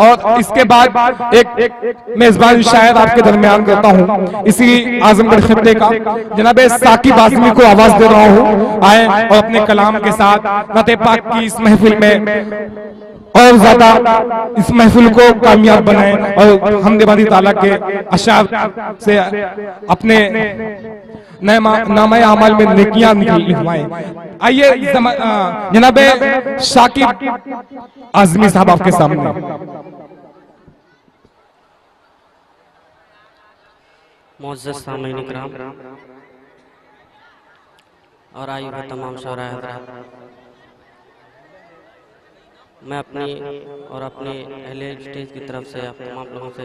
और इसके बाद एक मेजबान शायर आपके दरमियान करता हूँ इसी आजमगढ़ खित्ते का, जनाब साकिब आज़मी को आवाज दे रहा हूँ। आए और अपने कलाम के साथ नाते पाक की इस महफिल में और ज्यादा इस महफिल को कामयाब बनाए और हमदे बारी ताला के अशार से अपने नामा अमाल में नेकियां लिखवाएं। आइए जनाब साकिब आज़मी साहब आपके सामने। मुअज़्ज़ज़ सामीईन इकराम और आयु है तमाम शोरा हज़रात, मैं अपनी और अपने अहले स्टेज की तरफ से आप तमाम लोगों से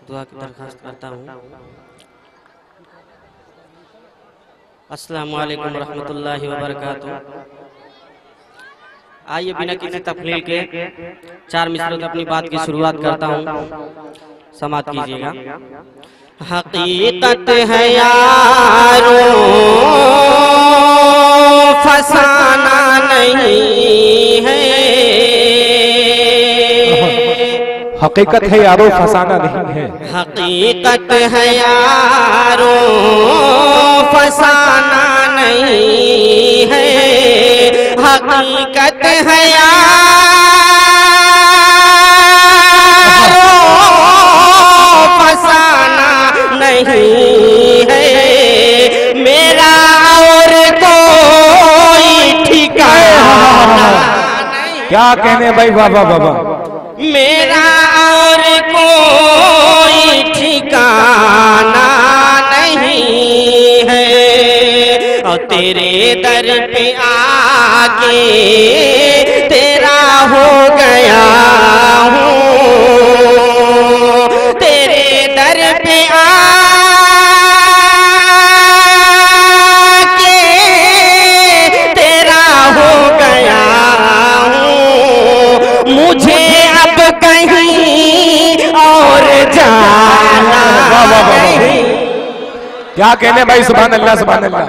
दुआ की दरख्वास्त करता हूँ। अस्सलामु अलैकुम रहमतुल्लाहि व बरकातुहू। आइए बिना किसी तफलील के 4 मिसरों से अपनी बात की शुरुआत करता हूँ, समात कीजिएगा। हकीकत है यारो फसाना नहीं है, हकीकत है यारो फसाना नहीं है, हकीकत है यारो फसाना नहीं है, हकीकत है यारो फसाना नहीं है, मेरा और कोई ठिकाना नहीं। क्या कहने भाई, वाह वाह वाह। मेरा और कोई ठिकाना नहीं है, और तेरे दर पे आके तेरा हो गया हूँ, तेरे दर पे आके तेरा हो गया हूँ, मुझे कहीं और जाना नहीं। क्या कहने भाई, सुभान अल्लाह सुभान अल्लाह।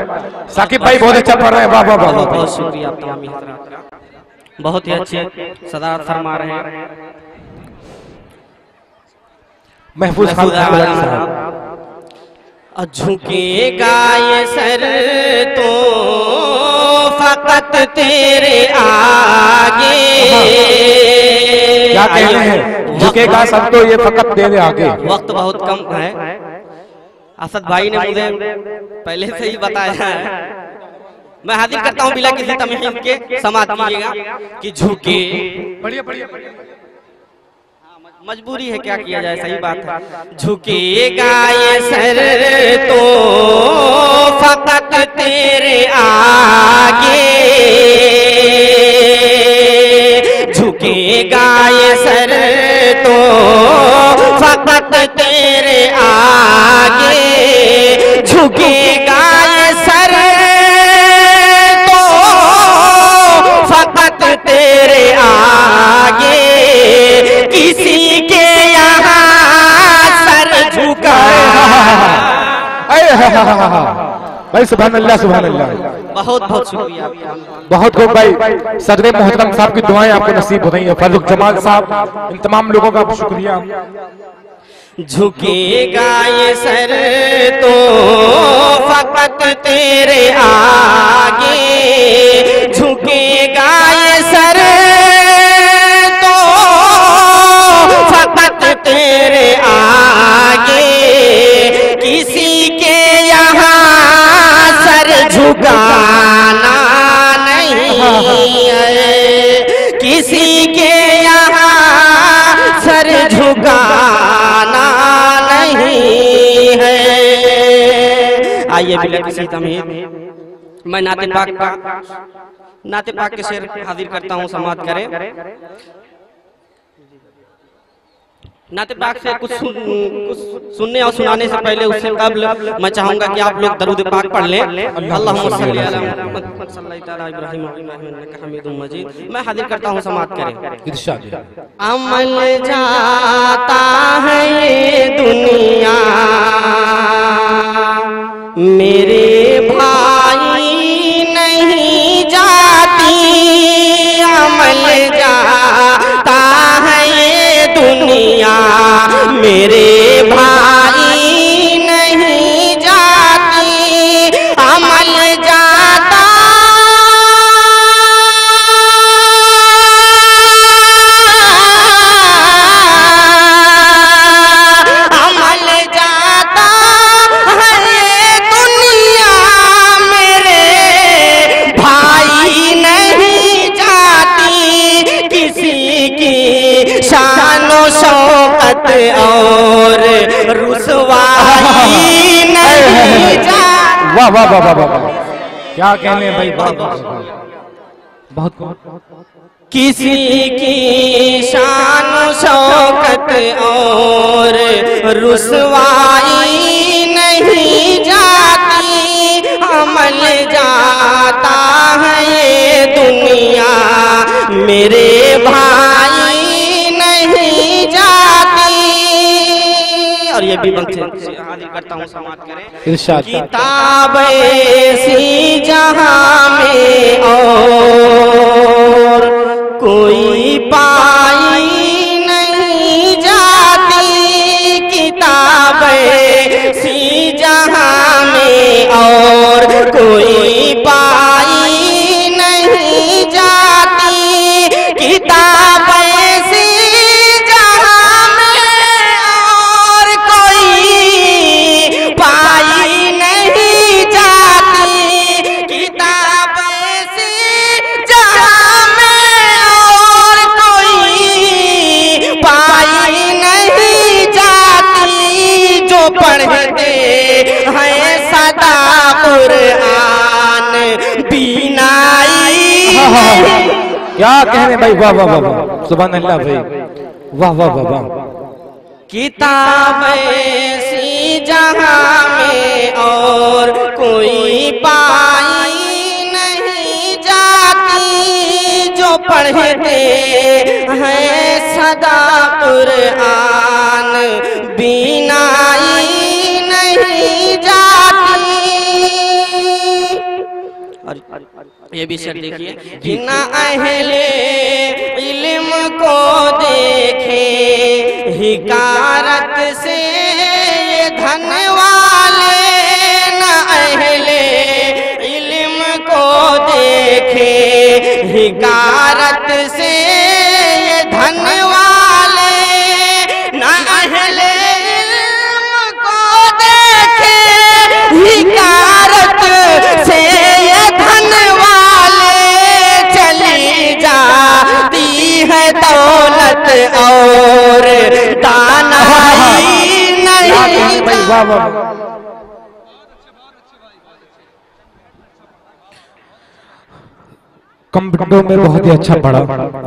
साकिब भाई बहुत अच्छा पढ़ रहे हैं, वाह वाह वाह। बहुत शुक्रिया आप तमाम हज़रात, बहुत ही अच्छे सदारत फरमा रहे हैं। महफूज साहब झुकेगा ये सर तो फकत तेरे आगे। क्या कहते हैं, झुकेगा सर तो ये फकत तेरे आगे। वक्त बहुत कम है, असद भाई ने मुझे पहले से ही बताया है, मैं हाजिर करता हूँ बिला किसी तमहीम के, समात कीजिएगा कि झुके। बढ़िया बढ़िया, मजबूरी है, क्या किया जाए, सही बात है। झुकेगा ये सर तो फकत तेरे आगे, झुकेगा ये सर तो फकत तेरे आगे, झुकेगा ये सर तो फकत तेरे आगे, किसी के यहाँ सर झुका। भाई सुभान अल्लाह सुभान अल्लाह, बहुत बहुत शुक्रिया, बहुत खूब भाई। सदर मोहतरम साहब की दुआएं आपको नसीब हो रही है, फर्रुख जमाल साहब, इन तमाम लोगों का शुक्रिया। झुकेगा ये सर तो फकत तेरे आगे, झुकेगा ये सर तो फकत तेरे आगे, किसी के यहाँ सर झुकाना नहीं है, किसी के यहाँ सर झुकाना नहीं है। आइए बिला किसी तमहीद मैं नाते पाक के शेर हाजिर करता हूँ, समात करें। नाते पाक से कुछ सुनने और सुनाने से पहले, उससे कबल मैं चाहूंगा कि आप लोग दरूद पाक पढ़ लें। अल्लाहुम्मा सल्ली अला मुहम्मद सल्लल्लाहु अलैहि इब्राहिम इन्नका हमीदुम मजीद। मैं हाजिर करता हूँ, समात करें। इरशाद। अमल जाता है ये दुनिया मेरे भाई नहीं जाती, अमल जाता वाह वाह वाह वाह वाह, क्या कहने भाई, बहुत किसी की शान शौकत और रुसवाई नहीं जाती, अमल जाता है ये दुनिया मेरे भाई नहीं जाती। और ये भी बनते करता हूँ, समाप्त करें। इरशाद। किताब ऐसी जहां में और कोई पाई नहीं जाती, किताब ऐसी जहां में और कोई पाई नहीं जाती, किताब ऐसी जहां में और कोई पाई नहीं जाती, किताब ऐसी जहां में और कोई पाई नहीं जाती, जो पढ़ते हैं सदा कुरान बीनाई। क्या कहने भाई, वाह वाह वाह वाह, सुभान अल्लाह भाई, वाह वाह वाह वाह। किताब ऐसी जहां में और कोई पाई नहीं जाती, जो पढ़ते हैं सदा कुरान बीनाई नहीं जाती। ये भी शेर देखिए कि ना अहले इल्म को देखे हिकारत से ये धन वाले, ना अहले इल्म को देखे हिकारत से ये धन वाले, ना अहले इल्म को देखे हिकारत से ये धन वाले, चली जाती है दौलत और दानाई नहीं जाती। कम विंडो में बहुत ही अच्छा पढ़ा।